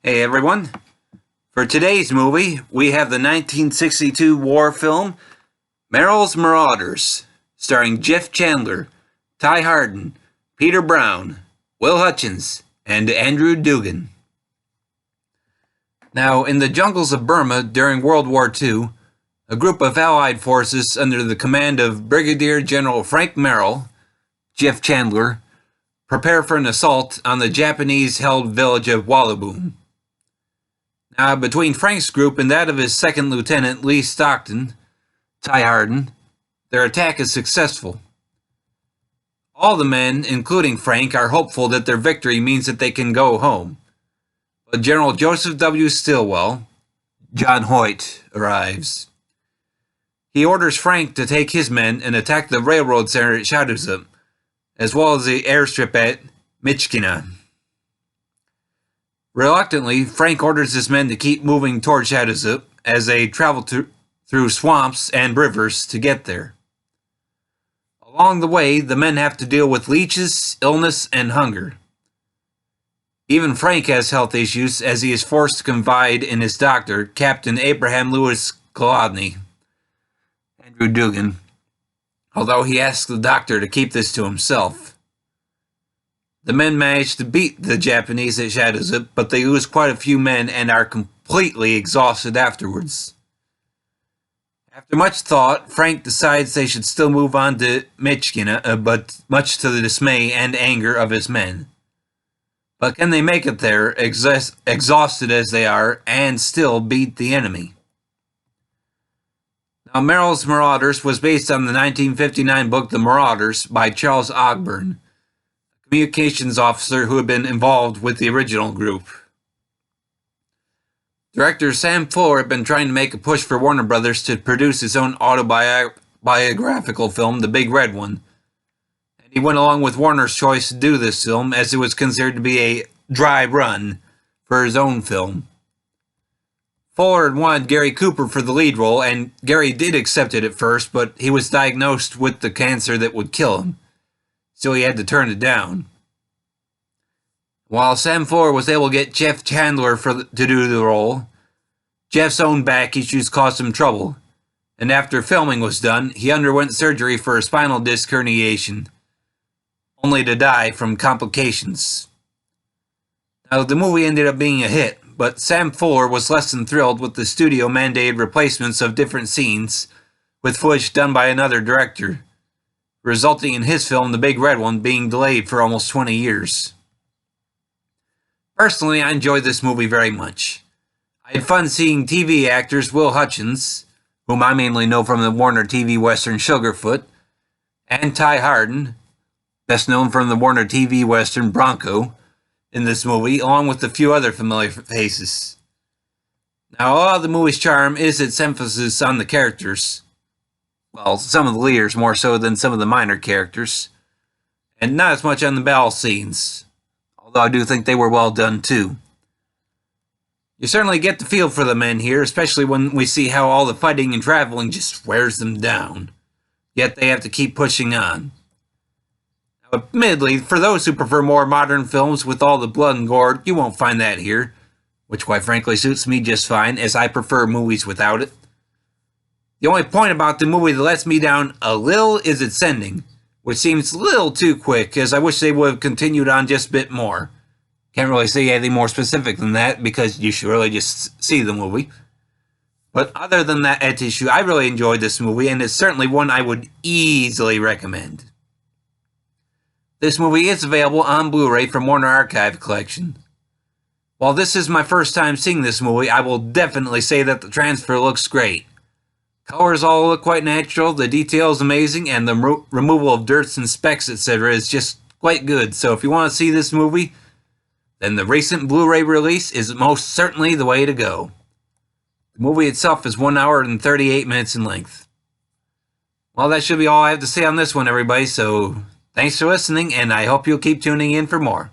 Hey everyone, for today's movie we have the 1962 war film Merrill's Marauders, starring Jeff Chandler, Ty Hardin, Peter Brown, Will Hutchins, and Andrew Duggan. Now, in the jungles of Burma during World War II, a group of Allied forces under the command of Brigadier General Frank Merrill, Jeff Chandler, prepare for an assault on the Japanese-held village of Wallaboom. Now, between Frank's group and that of his second lieutenant, Lee Stockton, Ty Hardin, their attack is successful. All the men, including Frank, are hopeful that their victory means that they can go home. But General Joseph W. Stilwell, John Hoyt, arrives. He orders Frank to take his men and attack the railroad center at Shadowzip, as well as the airstrip at Michkina. Reluctantly, Frank orders his men to keep moving toward Shadowzip as they travel through swamps and rivers to get there. Along the way, the men have to deal with leeches, illness, and hunger. Even Frank has health issues as he is forced to confide in his doctor, Captain Abraham Lewis Kolodny, Andrew Duggan, although he asks the doctor to keep this to himself. The men manage to beat the Japanese at Shadowzip, but they lose quite a few men and are completely exhausted afterwards. After much thought, Frank decides they should still move on to Michkina, but much to the dismay and anger of his men. But can they make it there, exhausted as they are, and still beat the enemy? Now, Merrill's Marauders was based on the 1959 book The Marauders by Charles Ogburn, a communications officer who had been involved with the original group. Director Sam Fuller had been trying to make a push for Warner Brothers to produce his own autobiographical film, The Big Red One, and he went along with Warner's choice to do this film as it was considered to be a dry run for his own film. Fuller had wanted Gary Cooper for the lead role, and Gary did accept it at first, but he was diagnosed with the cancer that would kill him, so he had to turn it down. While Sam Fuller was able to get Jeff Chandler to do the role, Jeff's own back issues caused him trouble, and after filming was done, he underwent surgery for a spinal disc herniation, only to die from complications. Now, the movie ended up being a hit, but Sam Fuller was less than thrilled with the studio-mandated replacements of different scenes with footage done by another director, resulting in his film, The Big Red One, being delayed for almost 20 years. Personally, I enjoyed this movie very much. I had fun seeing TV actors Will Hutchins, whom I mainly know from the Warner TV western Sugarfoot, and Ty Hardin, best known from the Warner TV western Bronco, in this movie, along with a few other familiar faces. Now, a lot of the movie's charm is its emphasis on the characters. Well, some of the leaders more so than some of the minor characters, and not as much on the battle scenes, although I do think they were well done too. You certainly get the feel for the men here, especially when we see how all the fighting and traveling just wears them down, yet they have to keep pushing on. Now, admittedly, for those who prefer more modern films with all the blood and gore, you won't find that here, which quite frankly suits me just fine, as I prefer movies without it. The only point about the movie that lets me down a little is its ending, which seems a little too quick, as I wish they would have continued on just a bit more. Can't really say anything more specific than that, because you should really just see the movie. But other than that issue, I really enjoyed this movie, and it's certainly one I would easily recommend. This movie is available on Blu-ray from Warner Archive Collection. While this is my first time seeing this movie, I will definitely say that the transfer looks great. Colors all look quite natural, the detail is amazing, and the removal of dirts and specks, etc. is just quite good. So if you want to see this movie, then the recent Blu-ray release is most certainly the way to go. The movie itself is 1 hour and 38 minutes in length. Well, that should be all I have to say on this one, everybody, so thanks for listening, and I hope you'll keep tuning in for more.